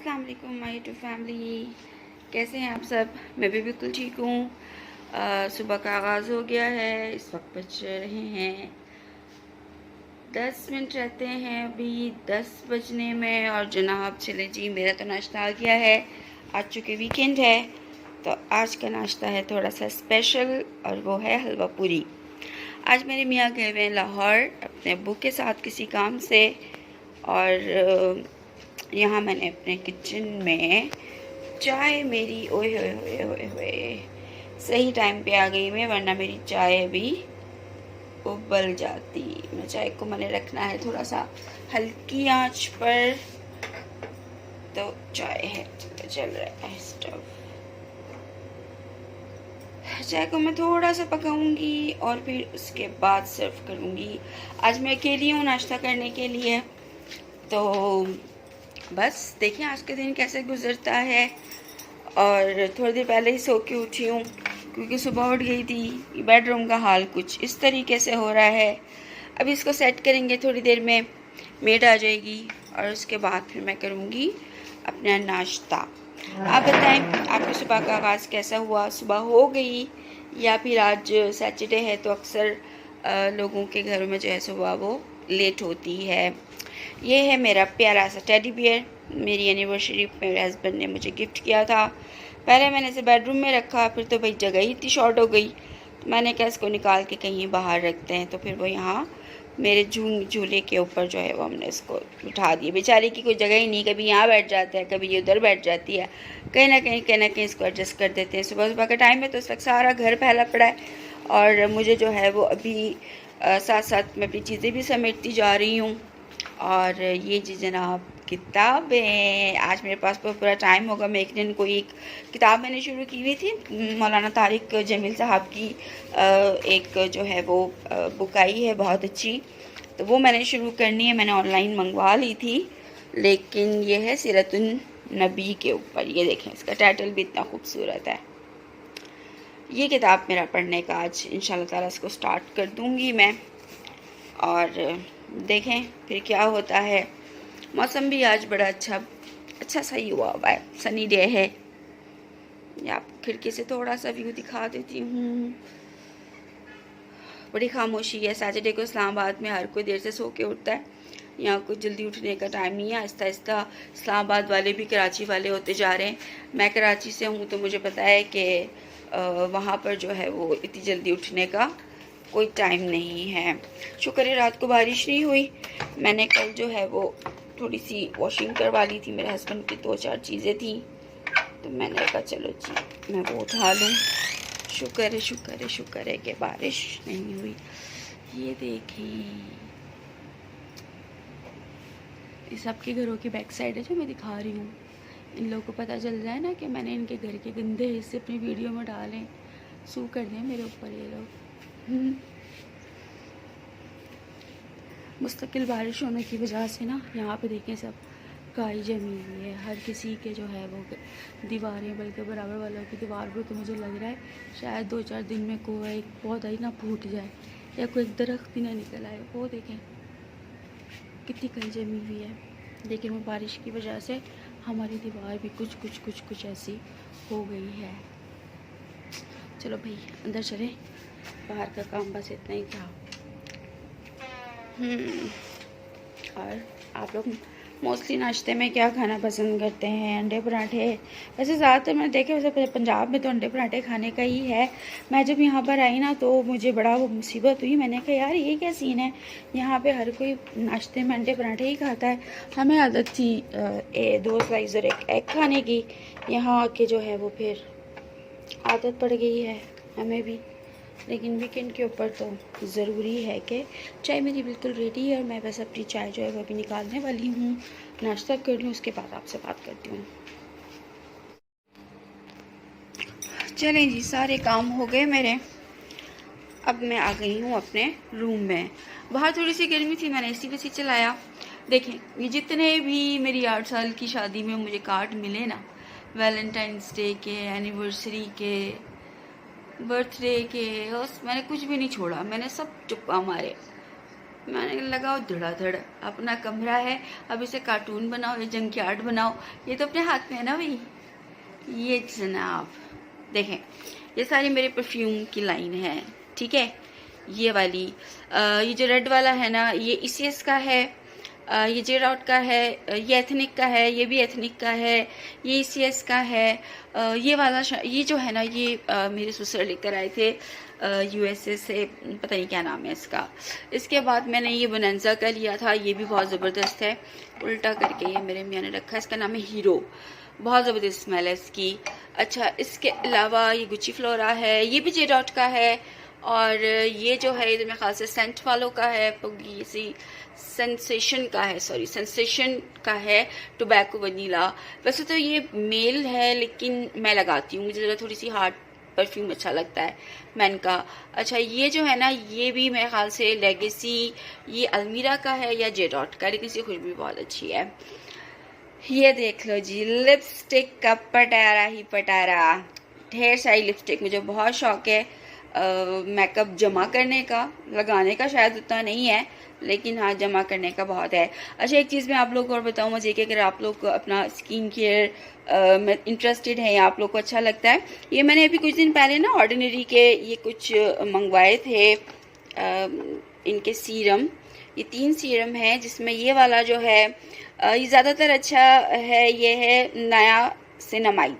अस्सलाम वालेकुम my YouTube family. कैसे हैं आप सब? मैं भी बिल्कुल ठीक हूँ। सुबह का आगाज़ हो गया है। इस वक्त बज रहे हैं 10 मिनट रहते हैं अभी 10 बजने में। और जनाब चले जी, मेरा तो नाश्ता आ गया है। आज चूँकि वीकेंड है तो आज का नाश्ता है थोड़ा सा स्पेशल, और वो है हलवा पूरी। आज मेरे मियाँ गए हुए हैं लाहौर अपने अब्बू के साथ किसी काम से, और यहाँ मैंने अपने किचन में चाय मेरी ओए होए होए होए होए सही टाइम पे आ गई मैं, वरना मेरी चाय अभी उबल जाती। मैं चाय को मैंने रखना है थोड़ा सा हल्की आंच पर, तो चाय है चल रहा है स्टव। चाय को मैं थोड़ा सा पकाऊंगी और फिर उसके बाद सर्व करूंगी। आज मैं अकेली हूँ नाश्ता करने के लिए, तो बस देखें आज का दिन कैसे गुजरता है। और थोड़ी देर पहले ही सो के उठी हूँ क्योंकि सुबह उठ गई थी। बेडरूम का हाल कुछ इस तरीके से हो रहा है। अभी इसको सेट करेंगे, थोड़ी देर में मेड आ जाएगी और उसके बाद फिर मैं करूँगी अपना नाश्ता। आप बताएं आपकी सुबह का आगाज़ कैसा हुआ? सुबह हो गई या फिर आज सैटरडे है तो अक्सर लोगों के घरों में जो है सुबह वो लेट होती है। ये है मेरा प्यारा सा टेडी बियर, मेरी एनिवर्सरी पे मेरे हस्बैंड ने मुझे गिफ्ट किया था। पहले मैंने इसे बेडरूम में रखा, फिर तो भाई जगह ही इतनी शॉर्ट हो गई तो मैंने कहा इसको निकाल के कहीं बाहर रखते हैं, तो फिर वो यहाँ मेरे झूले के ऊपर जो है वो हमने इसको उठा दिया। बेचारी की कोई जगह ही नहीं, कभी यहाँ बैठ जाता है कभी ये उधर बैठ जाती है, कहीं ना कहीं इसको एडजस्ट कर देते हैं। सुबह सुबह का टाइम है तो इस वक्त सारा घर फैला पड़ा है और मुझे जो है वो अभी साथ साथ मैं अपनी चीज़ें भी समेटती जा रही हूँ। और ये जी जनाब किताबें, आज मेरे पास पूरा टाइम होगा। मैं एक दिन कोई एक किताब मैंने शुरू की हुई थी, मौलाना तारिक जमील साहब की एक जो है वो बुक आई है बहुत अच्छी, तो वो मैंने शुरू करनी है। मैंने ऑनलाइन मंगवा ली थी, लेकिन ये है सीरतुन नबी के ऊपर। ये देखें इसका टाइटल भी इतना खूबसूरत है। ये किताब मेरा पढ़ने का आज इंशाल्लाह ताला इसको स्टार्ट कर दूँगी मैं, और देखें फिर क्या होता है। मौसम भी आज बड़ा अच्छा सा ही हुआ है, सनी डे है। आप खिड़की से थोड़ा सा व्यू दिखा देती हूँ। बड़ी खामोशी है। सैटरडे को इस्लामाबाद में हर कोई देर से सो के उठता है, यहाँ कोई जल्दी उठने का टाइम नहीं है। आहिस्ता आहिस्ता इस्लामाबाद वाले भी कराची वाले होते जा रहे हैं। मैं कराची से हूँ तो मुझे पता है कि वहाँ पर जो है वो इतनी जल्दी उठने का कोई टाइम नहीं है। शुक्र है रात को बारिश नहीं हुई। मैंने कल जो है वो थोड़ी सी वॉशिंग करवा ली थी, मेरे हस्बैंड की 2-4 चीज़ें थी, तो मैंने कहा चलो जी मैं वो उठा लूँ। शुक्र है कि बारिश नहीं हुई। ये देखें ये सबके घरों की बैक साइड है जो मैं दिखा रही हूँ। इन लोगों को पता चल जाए ना कि मैंने इनके घर के गंदे हिस्से अपनी वीडियो में डालें, सू कर दें मेरे ऊपर ये लोग। मुस्तकिल बारिश होने की वजह से ना यहाँ पे देखें सब काई जमी हुई है। हर किसी के जो है वो दीवारें, बल्कि बराबर वालों की दीवार पर तो मुझे लग रहा है शायद 2-4 दिन में कोई एक पौधा ही ना फूट जाए या कोई दरख्त ही ना निकल आए। वो देखें कितनी काई जमी हुई है। लेकिन वो बारिश की वजह से हमारी दीवार भी कुछ ऐसी हो गई है। चलो भाई अंदर चले, बाहर का काम बस इतना ही था। और आप लोग मोस्टली नाश्ते में क्या खाना पसंद करते हैं? अंडे पराठे। वैसे ज़्यादातर मैंने देखे वैसे पंजाब में तो अंडे पराठे खाने का ही है। मैं जब यहाँ पर आई ना तो मुझे बड़ा वो मुसीबत हुई। मैंने कहा यार ये क्या सीन है, यहाँ पे हर कोई नाश्ते में अंडे पराठे ही खाता है। हमें आदत थी 2 स्लाइस और 1 एग खाने की, यहाँ आके जो है वो फिर आदत पड़ गई है हमें भी। लेकिन वीकेंड के ऊपर तो ज़रूरी है कि चाय मेरी बिल्कुल रेडी है और मैं बस अपनी चाय जो है वो अभी निकालने वाली हूँ। नाश्ता कर लूँ, उसके बाद आपसे बात करती हूँ। चलें जी, सारे काम हो गए मेरे। अब मैं आ गई हूँ अपने रूम में। बाहर थोड़ी सी गर्मी थी, मैंने एसी वेसी चलाया। देखें ये जितने भी मेरी 8 साल की शादी में मुझे कार्ड मिले ना, वैलेंटाइंस डे के, एनिवर्सरी के, बर्थडे के, बस मैंने कुछ भी नहीं छोड़ा, मैंने सब चुप्पा मारे। मैंने लगाओ धड़ाधड़, अपना कमरा है, अब इसे कार्टून बनाओ या जंकयार्ड बनाओ, ये तो अपने हाथ में है ना भाई। ये जनाब देखें, ये सारी मेरे परफ्यूम की लाइन है, ठीक है। ये वाली ये जो रेड वाला है ना, ये ECS का है, ये जे डॉट का है, ये एथनिक का है, ये भी एथनिक का है, ये ECS का है। ये वाला ये जो है ना, ये मेरे ससुर लेकर आए थे USA से, पता नहीं क्या नाम है इसका। इसके बाद मैंने ये बोनांजा का लिया था, ये भी बहुत ज़बरदस्त है, उल्टा करके ये मेरे मियाँ ने रखा है, इसका नाम है हीरो, बहुत ज़बरदस्त स्मेल है इसकी। अच्छा, इसके अलावा ये गुच्ची फ्लोरा है, ये भी जे डॉट का है, और ये जो है ये तो मेरे ख्याल से सेंट वालों का है, पुगीसी सेंसेशन का है, सॉरी सेंसेशन का है, टोबैको वनीला। वैसे तो ये मेल है लेकिन मैं लगाती हूँ, मुझे ज़रा थोड़ी सी हार्ड परफ्यूम अच्छा लगता है मैन का। अच्छा, ये जो है ना, ये भी मेरे ख्याल से लेगेसी, ये अलमीरा का है या जे डॉट का, लेकिन इसकी खुशबू बहुत अच्छी है। ये देख लो जी, लिपस्टिक का पटारा ही पटारा, ढेर सारी लिपस्टिक। मुझे बहुत शौक है मेकअप जमा करने का, लगाने का शायद उतना नहीं है, लेकिन हाँ जमा करने का बहुत है। अच्छा, एक चीज़ मैं आप लोग को और बताऊँ मुझे कि अगर आप लोग अपना स्किन केयर में इंटरेस्टेड है या आप लोग को अच्छा लगता है, ये मैंने अभी कुछ दिन पहले ना ऑर्डिनरी के ये कुछ मंगवाए थे इनके सीरम। ये 3 सीरम है, जिसमें ये वाला जो है ये ज़्यादातर अच्छा है, ये है नया सिनामाइड।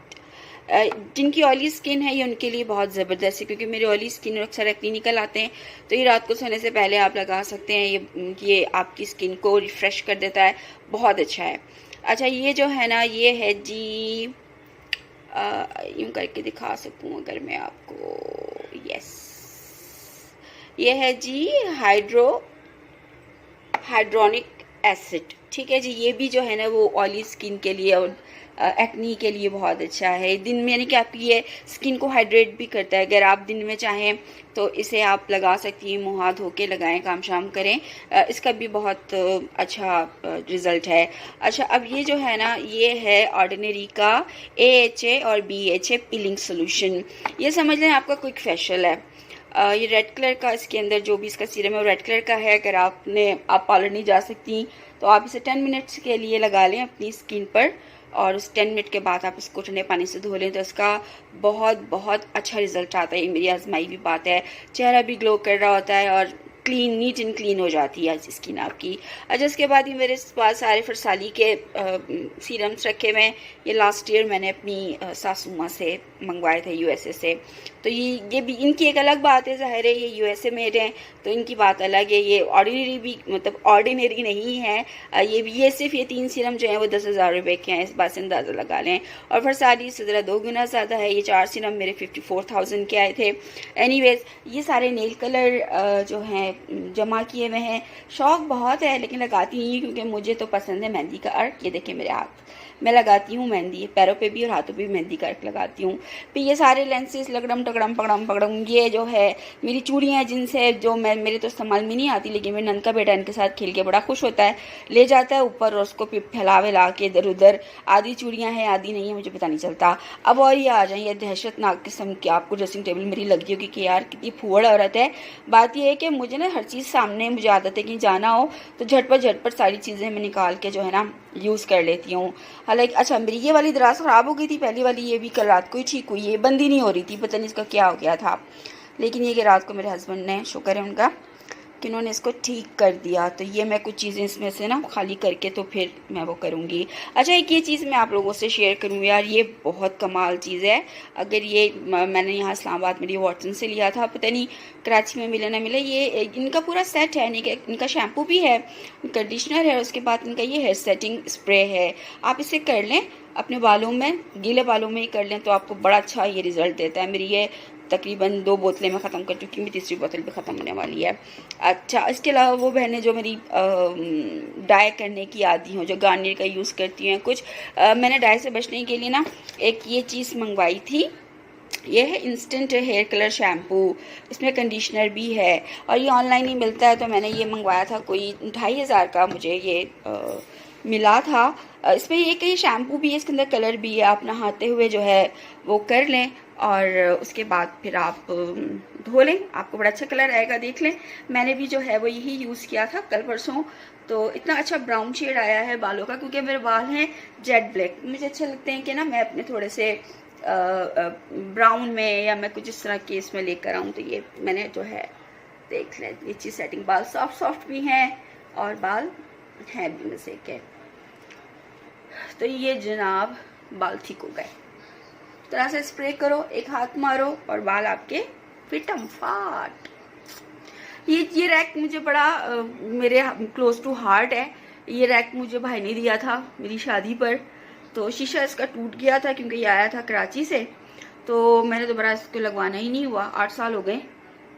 जिनकी ऑयली स्किन है ये उनके लिए बहुत ज़बरदस्त है, क्योंकि मेरी ऑयली स्किन और अक्सर एक्ने निकल आते हैं, तो ये रात को सोने से पहले आप लगा सकते हैं। ये आपकी स्किन को रिफ़्रेश कर देता है, बहुत अच्छा है। अच्छा, ये जो है ना, ये है जी, यूँ करके दिखा सकूँ अगर मैं आपको, यस, ये है जी हाइड्रोनिक एसिड, ठीक है जी। ये भी जो है ना वो ऑयली स्किन के लिए और एक्नी के लिए बहुत अच्छा है। दिन में यानी कि आपकी ये स्किन को हाइड्रेट भी करता है। अगर आप दिन में चाहें तो इसे आप लगा सकती हैं, मुँह हाथ धो के लगाएं, काम शाम करें, इसका भी बहुत अच्छा रिज़ल्ट है। अच्छा, अब ये जो है ना, ये है ऑर्डिनरी का AHA और BHA पीलिंग सोल्यूशन। ये समझ लें आपका क्विक फेशियल है। ये रेड कलर का, इसके अंदर जो भी इसका सीरम है वो रेड कलर का है। अगर आप पार्लर नहीं जा सकती तो आप इसे 10 मिनट्स के लिए लगा लें अपनी स्किन पर, और उस 10 मिनट के बाद आप इसको ठंडे पानी से धो लें तो इसका बहुत बहुत अच्छा रिजल्ट आता है। ये मेरी आजमाई भी बात है, चेहरा भी ग्लो कर रहा होता है और क्लीन, नीट एंड क्लीन हो जाती है स्किन आपकी। अच्छा, इसके बाद ये मेरे पास सारे फरसाली के सीरम्स रखे हुए हैं। ये लास्ट ईयर मैंने अपनी सासू माँ से मंगवाए थे USA से, तो ये भी इनकी एक अलग बात है, ज़ाहिर है ये USA मेड हैं तो इनकी बात अलग है। ये ऑर्डिनरी भी मतलब ऑर्डिनरी नहीं है, ये सिर्फ ये 3 सीरम जो हैं वो 10,000 रुपये के हैं, इस बात से अंदाज़ा लगा लें। और फरसाली से ज़रा 2 गुना ज़्यादा है। ये 4 सीरम मेरे 54,000 के आए थे। एनीवेज, ये सारे नेल कलर जो हैं जमा किए हुए हैं। शौक़ बहुत है लेकिन लगाती नहीं, क्योंकि मुझे तो पसंद है मेहंदी का अर्क। ये देखें मेरे हाथ, मैं लगाती हूँ मेहंदी, पैरों पे भी और हाथों पे भी मेहंदी का अर्क लगाती हूँ। फिर ये सारे लेंसेज लगड़म टगड़म पगड़म पगड़म, ये जो है मेरी चूड़ियाँ हैं जिनसे जो मेरे तो इस्तेमाल में नहीं आती, लेकिन मेरे नंद का बेटा इनके साथ खेल के बड़ा खुश होता है, ले जाता है ऊपर और उसको फिर फैला वेला के इधर उधर। आधी चूड़ियाँ हैं आधी नहीं है, मुझे पता नहीं चलता। अब और ये आ जाए ये दहशतनाक किस्म की, आपको ड्रेसिंग टेबल मेरी लगी होगी कि यार कितनी फूहड़ औरत है। बात यह है कि मुझे ना हर चीज़ सामने, मुझे आदत है कि जाना हो तो झटपट सारी चीज़ें मैं निकाल के जो है ना यूज़ कर लेती हूँ। हालांकि अच्छा, मेरी ये वाली दराज ख़राब हो गई थी पहली वाली, ये भी कल रात को ही ठीक हुई, ये बंद ही नहीं हो रही थी, पता नहीं इसका क्या हो गया था। लेकिन ये कि रात को मेरे हस्बैंड ने, शुक्र है उनका कि उन्होंने इसको ठीक कर दिया। तो ये मैं कुछ चीज़ें इसमें से ना खाली करके तो फिर मैं वो करूँगी। अच्छा, एक ये चीज़ मैं आप लोगों से शेयर करूँ यार, ये बहुत कमाल चीज़ है। अगर ये मैंने यहाँ इस्लामाबाद में ये वॉटसन से लिया था, पता नहीं कराची में मिले ना मिले। ये इनका पूरा सेट है, इनका शैम्पू भी है, कंडीशनर है, उसके बाद इनका ये हेयर सेटिंग स्प्रे है। आप इसे कर लें अपने बालों में, गीले बालों में ही कर लें तो आपको बड़ा अच्छा ये रिज़ल्ट देता है। मेरी ये तकरीबन 2 बोतलें मैं ख़त्म कर चुकी हूँ, तीसरी बोतल भी ख़त्म होने वाली है। अच्छा, इसके अलावा वो बहनें जो मेरी डाई करने की आदी हों, जो गार्नियर का यूज़ करती हैं कुछ, मैंने डाई से बचने के लिए ना एक ये चीज़ मंगवाई थी। ये है इंस्टेंट हेयर कलर शैम्पू, इसमें कंडीशनर भी है और ये ऑनलाइन ही मिलता है। तो मैंने ये मंगवाया था, कोई 2,500 का मुझे ये मिला था। इसमें ये कि शैम्पू भी है, इसके अंदर कलर भी है, आप नहाते हुए जो है वो कर लें और उसके बाद फिर आप धो लें, आपको बड़ा अच्छा कलर आएगा। देख लें, मैंने भी जो है वो यही यूज़ किया था कल परसों, तो इतना अच्छा ब्राउन शेड आया है बालों का, क्योंकि मेरे बाल हैं जेट ब्लैक। मुझे अच्छे लगते हैं कि ना मैं अपने थोड़े से ब्राउन में या मैं कुछ इस तरह के इसमें लेकर आऊँ। तो ये मैंने जो है देख लें, ये अच्छी सेटिंग, बाल सॉफ्ट सॉफ्ट भी हैं और बाल हैं भी मज़े के। तो ये जनाब बाल ठीक हो गए। तरह से स्प्रे करो, एक हाथ मारो और बाल आपके फिटम फाट। ये रैक मुझे बड़ा मेरे क्लोज टू हार्ट है। ये रैक मुझे भाई ने दिया था मेरी शादी पर, तो शीशा इसका टूट गया था क्योंकि ये आया था कराची से, तो मैंने दोबारा इसको लगवाना ही नहीं हुआ। 8 साल हो गए।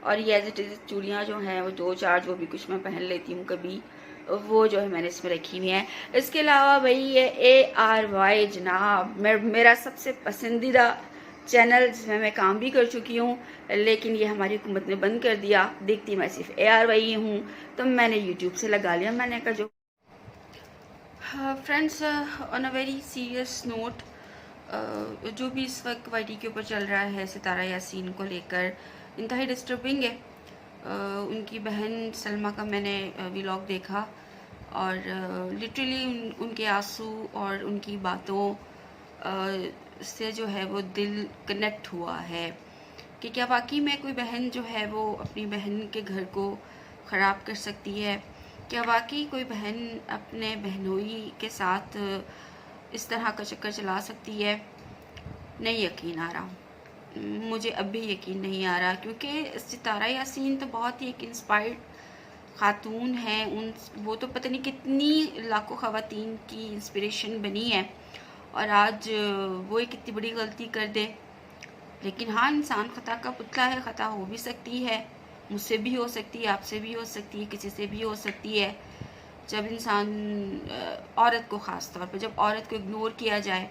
और ये एज इट इज चूड़ियाँ जो हैं वो 2-4 जो भी कुछ मैं पहन लेती हूँ कभी, वो जो है मैंने इसमें रखी हुई हैं। इसके अलावा भाई ये ARY जनाब मेरा सबसे पसंदीदा चैनल, जिसमें मैं काम भी कर चुकी हूँ, लेकिन ये हमारी हुकूमत ने बंद कर दिया। देखती मैं सिर्फ ARY हूँ, तो मैंने यूट्यूब से लगा लिया। मैंने कहा जो friends, on a very serious note, जो भी इस वक्त YT के ऊपर चल रहा है सितारा यासीन को लेकर, इंतहाई डिस्टर्बिंग है। उनकी बहन सलमा का मैंने व्लॉग देखा और लिटरली उनके आंसू और उनकी बातों से जो है वो दिल कनेक्ट हुआ है कि क्या वाकई में कोई बहन जो है वो अपनी बहन के घर को ख़राब कर सकती है? क्या वाकई कोई बहन अपने बहनोई के साथ इस तरह का चक्कर चला सकती है? नहीं यकीन आ रहा, मुझे अब भी यकीन नहीं आ रहा, क्योंकि सितारा यासीन तो बहुत ही एक इंस्पायर्ड खातून है। वो तो पता नहीं कितनी लाखों ख़वातीन की इंस्पिरेशन बनी है, और आज वो एक इतनी बड़ी गलती कर दे। लेकिन हाँ, इंसान ख़ता का पुतला है, ख़ता हो भी सकती है, मुझसे भी हो सकती है, आपसे भी हो सकती है, किसी से भी हो सकती है। जब इंसान औरत को, ख़ास तौर पर जब औरत को इग्नोर किया जाए,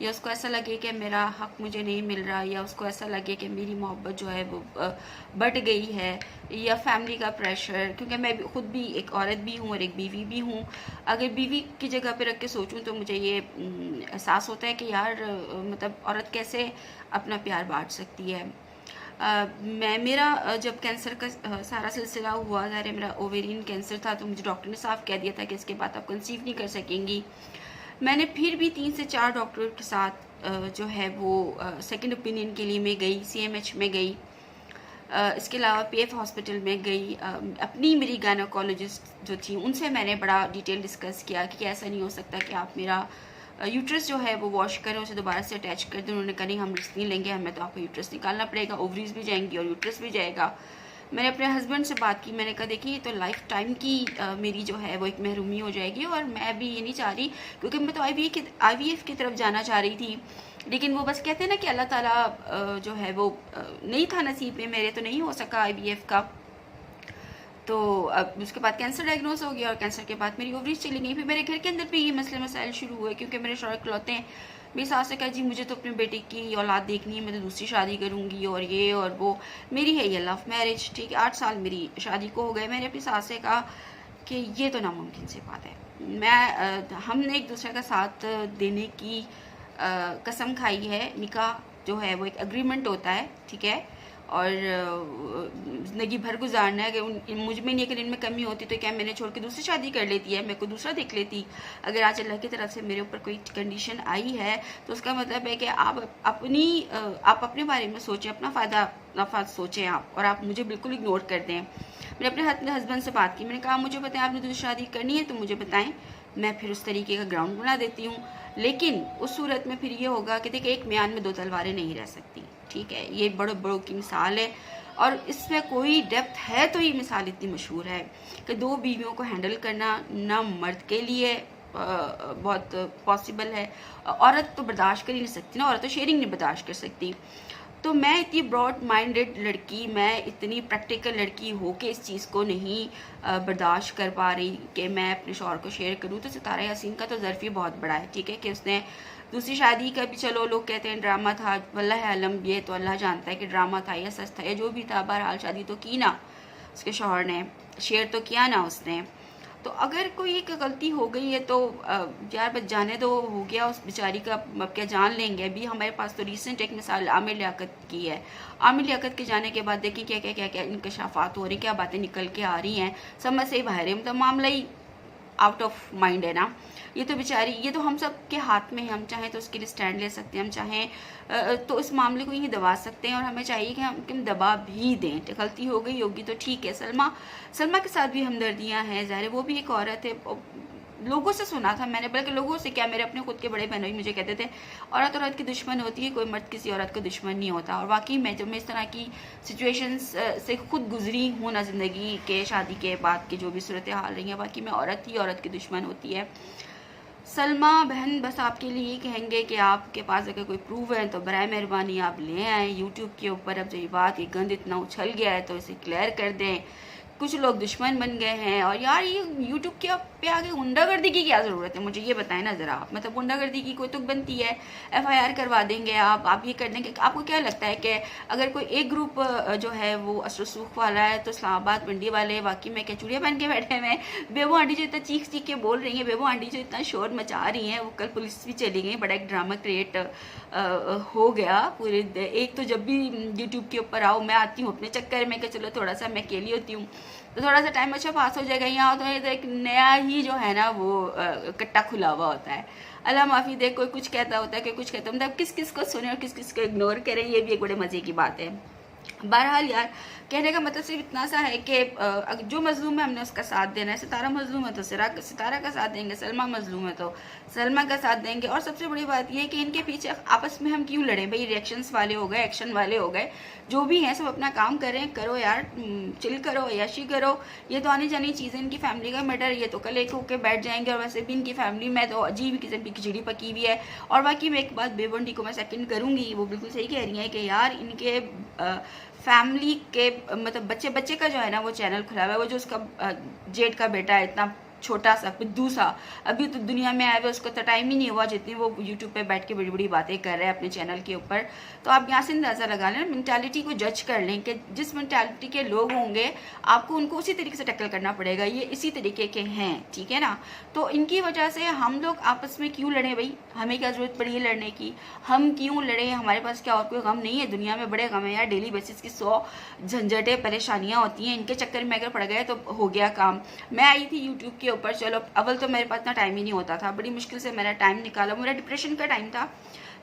या उसको ऐसा लगे कि मेरा हक़ मुझे नहीं मिल रहा, या उसको ऐसा लगे कि मेरी मोहब्बत जो है वो बढ़ गई है, या फैमिली का प्रेशर, क्योंकि मैं खुद भी एक औरत भी हूँ और एक बीवी भी हूँ। अगर बीवी की जगह पे रख के सोचूं तो मुझे ये एहसास होता है कि यार मतलब औरत कैसे अपना प्यार बांट सकती है। मेरा जब कैंसर का सारा सिलसिला हुआ, ज़ाहिर है मेरा ओवेरियन कैंसर था, तो मुझे डॉक्टर ने साफ कह दिया था कि इसके बाद आप कंसीव नहीं कर सकेंगी। मैंने फिर भी 3 से 4 डॉक्टर के साथ जो है वो सेकंड ओपिनियन के लिए मैं गई, CMH में गई, इसके अलावा PF हॉस्पिटल में गई। अपनी मेरी गायनेकोलॉजिस्ट जो थी उनसे मैंने बड़ा डिटेल डिस्कस किया कि ऐसा नहीं हो सकता कि आप मेरा यूट्रस जो है वो वॉश करें, उसे दोबारा से अटैच कर दें। उन्होंने कहा नहीं, हम रिस्क नहीं लेंगे, हमें तो आपको यूट्रस निकालना पड़ेगा, ओवरीज भी जाएंगी और यूट्रस भी जाएगा। मैंने अपने हस्बैंड से बात की, मैंने कहा देखिए ये तो लाइफ टाइम की मेरी जो है वो एक महरूमी हो जाएगी, और मैं भी ये नहीं चाह रही, क्योंकि मैं तो IVF की तरफ जाना चाह रही थी। लेकिन वो बस कहते हैं ना कि अल्लाह ताला जो है वो नहीं था नसीब में, मेरे तो नहीं हो सका IVF का। तो अब उसके बाद कैंसर डायग्नोस हो गया, और कैंसर के बाद मेरी ओवरीज चली गई। फिर मेरे घर के अंदर भी ये मसले मसाइल शुरू हुए, क्योंकि मेरे शौहर इकलौते हैं। मेरी सास ने कहा जी मुझे तो अपने बेटे की औलाद देखनी है, मैं तो दूसरी शादी करूँगी, और ये और वो। मेरी है ये लव मैरिज, ठीक है, 8 साल मेरी शादी को हो गए। मैंने अपनी सास से कहा कि ये तो नामुमकिन सी बात है। हमने एक दूसरे का साथ देने की कसम खाई है। निकाह जो है वो एक एग्रीमेंट होता है, ठीक है, और ज़िंदगी भर गुजारना है। अगर मुझ में नहीं, अगर इनमें कमी होती तो क्या मैंने छोड़ के दूसरी शादी कर लेती है, मैं कोई दूसरा देख लेती। अगर आज अल्लाह की तरफ से मेरे ऊपर कोई कंडीशन आई है, तो उसका मतलब है कि आप अपने बारे में सोचें, अपना फ़ायदा नफ़ा सोचें आप, और आप मुझे बिल्कुल इग्नोर कर दें। मैंने अपने हस्बैंड से बात की, मैंने कहा मुझे बताएं आपने दूसरी शादी करनी है तो मुझे बताएं, मैं फिर उस तरीके का ग्राउंड बना देती हूँ। लेकिन उस सूरत में फिर ये होगा कि देखिए एक म्यान में 2 तलवारें नहीं रह सकती, ठीक है। ये बड़ों की मिसाल है, और इसमें कोई डेप्थ है तो ये मिसाल इतनी मशहूर है कि 2 बीवियों को हैंडल करना ना मर्द के लिए बहुत पॉसिबल है। औरत तो बर्दाश्त कर ही नहीं सकती ना, औरत तो शेयरिंग नहीं बर्दाश्त कर सकती। तो मैं इतनी ब्रॉड माइंडेड लड़की, मैं इतनी प्रैक्टिकल लड़की हो के इस चीज़ को नहीं बर्दाश्त कर पा रही कि मैं अपने शौहर को शेयर करूँ। तो सितारा यासीन का तो ज़र्फ ही बहुत बड़ा है, ठीक है, कि उसने दूसरी शादी का भी, चलो लोग कहते हैं ड्रामा था, वल्लाह आलम ये तो अल्लाह जानता है कि ड्रामा था या सच था या जो भी था, बहरहाल शादी तो की ना, उसके शौहर ने शेयर तो किया ना उसने। तो अगर कोई एक गलती हो गई है तो यार बस जाने दो, हो गया उस बेचारी का, अब क्या जान लेंगे। अभी हमारे पास तो रिसेंट एक मिसाल आमिर लियाकत की है। आमिर लियाकत के जाने के बाद देखिए क्या क्या क्या क्या इंकशाफात हो रही, क्या बातें निकल के आ रही हैं, समझ से ही बाहर है, मतलब मामला ही आउट ऑफ माइंड है ना। ये तो बेचारी, ये तो हम सब के हाथ में है, हम चाहें तो उसके लिए स्टैंड ले सकते हैं, हम चाहें तो इस मामले को यहीं दबा सकते हैं, और हमें चाहिए कि हम दबा भी दें। तो गलती हो गई होगी तो ठीक है। सलमा के साथ भी हमदर्दियाँ हैं, ज़ाहिर वो भी एक औरत है। लोगों से सुना था मैंने, बल्कि लोगों से क्या, मेरे अपने खुद के बड़े बहनों ही मुझे कहते थे औरत औरत की दुश्मन होती है, कोई मर्द किसी औरत का दुश्मन नहीं होता। और वाकई मैं जब मैं इस तरह की सिचुएशंस से खुद गुजरी हूँ ना, ज़िंदगी के शादी के बाद की जो भी सूरत हाल रही है, बाकी मैं औरत ही औरत की दुश्मन होती है। सलमा बहन बस आपके लिए ही कहेंगे कि आपके पास अगर कोई प्रूफ है तो बराए मेहरबानी आप ले आएँ यूट्यूब के ऊपर। अब जो ये बात, ये गंद इतना उछल गया है तो इसे क्लियर कर दें। कुछ लोग दुश्मन बन गए हैं, और यार ये यूट्यूब के पे आगे गुंडागर्दी की क्या ज़रूरत है, मुझे ये बताएं ना ज़रा आप। मतलब गुंडागर्दी की कोई तुक बनती है, FIR करवा देंगे आप ये कर देंगे। आपको क्या लगता है कि अगर कोई एक ग्रुप जो है वो असरसूख वाला है तो इस्लामाबाद मंडी वाले वाकई में क्या चूड़ियाँ पहन के बैठे हुए हैं? बेबो आंटी जो इतना चीख चीख के बोल रही हैं, बेबो आंटी जो इतना शोर मचा रही हैं, वो कल पुलिस भी चली गई, बड़ा एक ड्रामा क्रिएट हो गया पूरे। एक तो जब भी यूट्यूब के ऊपर आओ मैं आती हूँ अपने चक्कर में कि चलो थोड़ा सा मैं अकेली होती हूँ तो थोड़ा सा टाइम अच्छा पास हो जाएगा। यहाँ तो एक नया ही जो है ना वो कट्टा खुला हुआ होता है। अल्लाह माफ़ी दे, कोई कुछ कहता होता है कि कुछ कहता, मतलब किस किस को सुने और किस किस को इग्नोर करें, ये भी एक बड़े मज़े की बात है। बहरहाल यार, कहने का मतलब सिर्फ इतना सा है कि जो मजलूम है हमने उसका साथ देना है। सितारा मजलूम है तो सितारा का साथ देंगे, सलमा मजलूम है तो सलमा का साथ देंगे। और सबसे बड़ी बात यह है कि इनके पीछे आपस में हम क्यों लड़ें भाई? रिएक्शंस वाले हो गए, एक्शन वाले हो गए, जो भी हैं सब अपना काम करें, करो यार, चिल करो, याशी करो। ये तो आनी जानी चीज़ें, इनकी फैमिली का मैटर, ये तो कल एक होकर बैठ जाएंगे। और वैसे भी इनकी फैमिली में तो अजीब किस्म की खिचड़ी पकी हुई है। और बाकी मैं एक बात बेबंडी को मैं सेकंड करूँगी, वो बिल्कुल सही कह रही है कि यार इनके फैमिली के मतलब बच्चे का जो है ना वो चैनल खुला हुआ है। वो जो उसका जेठ का बेटा है, इतना छोटा सा पिद्दू सा, अभी तो दुनिया में आए हुए उसको तो टाइम ही नहीं हुआ जितनी वो यूट्यूब पे बैठ के बड़ी बड़ी बातें कर रहे हैं अपने चैनल के ऊपर। तो आप यहाँ से अंदाज़ा लगा लें, मेंटालिटी को जज कर लें कि जिस मेंटालिटी के लोग होंगे आपको उनको उसी तरीके से टक्कर करना पड़ेगा। ये इसी तरीके के हैं, ठीक है ना। तो इनकी वजह से हम लोग आपस में क्यों लड़ें भाई? हमें क्या ज़रूरत पड़ी है लड़ने की? हम क्यों लड़ें? हमारे पास क्या और कोई गम नहीं है? दुनिया में बड़े गम है यार, डेली बेसिस की 100 झंझटें परेशानियाँ होती हैं। इनके चक्कर में अगर पड़ गए तो हो गया काम। मैं आई थी यूट्यूब के ऊपर, चलो अव्वल तो मेरे पास इतना टाइम ही नहीं होता था, बड़ी मुश्किल से मैंने टाइम निकाला, मेरा डिप्रेशन का टाइम था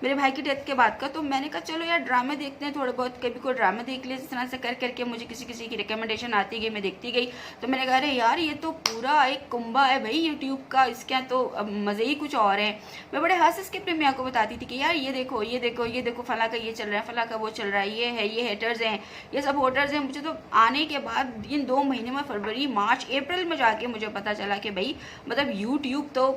मेरे भाई की डेथ के बाद का। तो मैंने कहा चलो यार ड्रामे देखते हैं थोड़े बहुत, कभी कोई ड्रामा देख लिया। इस तरह से कर करके मुझे किसी किसी की रिकमेंडेशन आती गई, मैं देखती गई। तो मैंने कहा अरे यार ये तो पूरा एक कुंभा है भाई यूट्यूब का, इसके तो मज़े ही कुछ और हैं। मैं बड़े हंस के अपने मियाँ को बताती थी कि यार ये देखो ये देखो ये देखो, फला का ये चल रहा है, फला का वो चल रहा है, ये है, ये हेटर्स हैं, ये सब वोटर्स हैं। मुझे तो आने के बाद इन 2 महीने में, फरवरी मार्च अप्रैल में जाके मुझे पता चला कि भाई मतलब यूट्यूब तो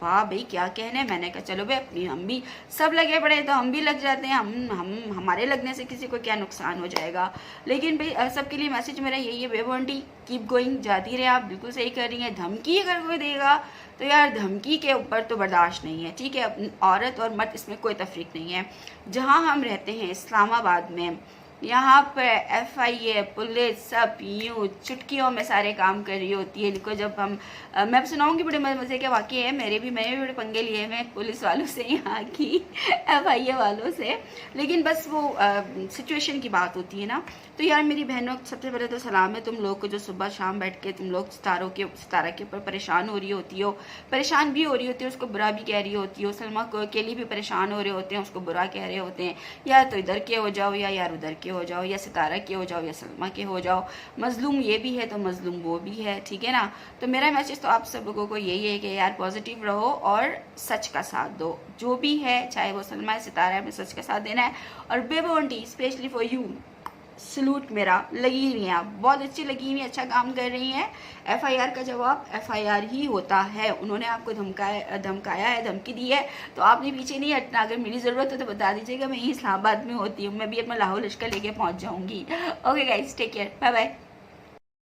वाह भाई क्या कहने। मैंने कहा चलो भाई अपनी, हम भी सब लगे पड़े तो हम भी लग जाते हैं, हम हमारे लगने से किसी को क्या नुकसान हो जाएगा। लेकिन भाई सबके लिए मैसेज मेरा यही है, बेबो आंटी कीप गोइंग, जाती रहे आप, बिल्कुल सही कर रही हैं। धमकी अगर कोई देगा तो यार धमकी के ऊपर तो बर्दाश्त नहीं है, ठीक है। औरत और मर्द इसमें कोई तफरीक नहीं है। जहाँ हम रहते हैं इस्लामाबाद में, यहाँ पर FIA पुलिस सब यूँ चुटकियों में सारे काम कर रही होती है। इनको जब हम मैं सुनाऊंगी बड़े मज़े के वाक़ये हैं, मैंने भी बड़े पंगे लिए हैं पुलिस वालों से, यहाँ की FIA वालों से। लेकिन बस वो सिचुएशन की बात होती है ना। तो यार मेरी बहनों, सबसे पहले तो सलाम है तुम लोग को जो सुबह शाम बैठ के तुम लोग सितारा के ऊपर परेशान हो रही होती हो, परेशान भी हो रही होती है, उसको बुरा भी कह रही होती हो। सलमा को के लिए भी परेशान हो रहे होते हैं, उसको बुरा कह रहे होते हैं, या तो इधर के हो जाओ या यार उधर के हो जाओ, या सितारा के हो जाओ या सलमा के हो जाओ। मजलूम ये भी है तो मजलूम वो भी है, ठीक है ना। तो मेरा मैसेज तो आप सब लोगों को यही है कि यार पॉजिटिव रहो और सच का साथ दो। जो भी है, चाहे वो सलमा है, सितारा है, हमें सच का साथ देना है। और Bebo aunty specially for you, salute मेरा, लगी हुई हैं आप, बहुत अच्छी लगी हुई, अच्छा काम कर रही हैं। FIR का जवाब FIR ही होता है। उन्होंने आपको धमकाया है, धमकी दी है, तो आपने पीछे नहीं हटना। अगर मेरी ज़रूरत हो तो बता दीजिएगा, मैं यहीं इस्लामाबाद में होती हूँ, मैं भी अपना लाहौर लश्कर लेके पहुँच जाऊँगी। Okay guys, take care, bye bye.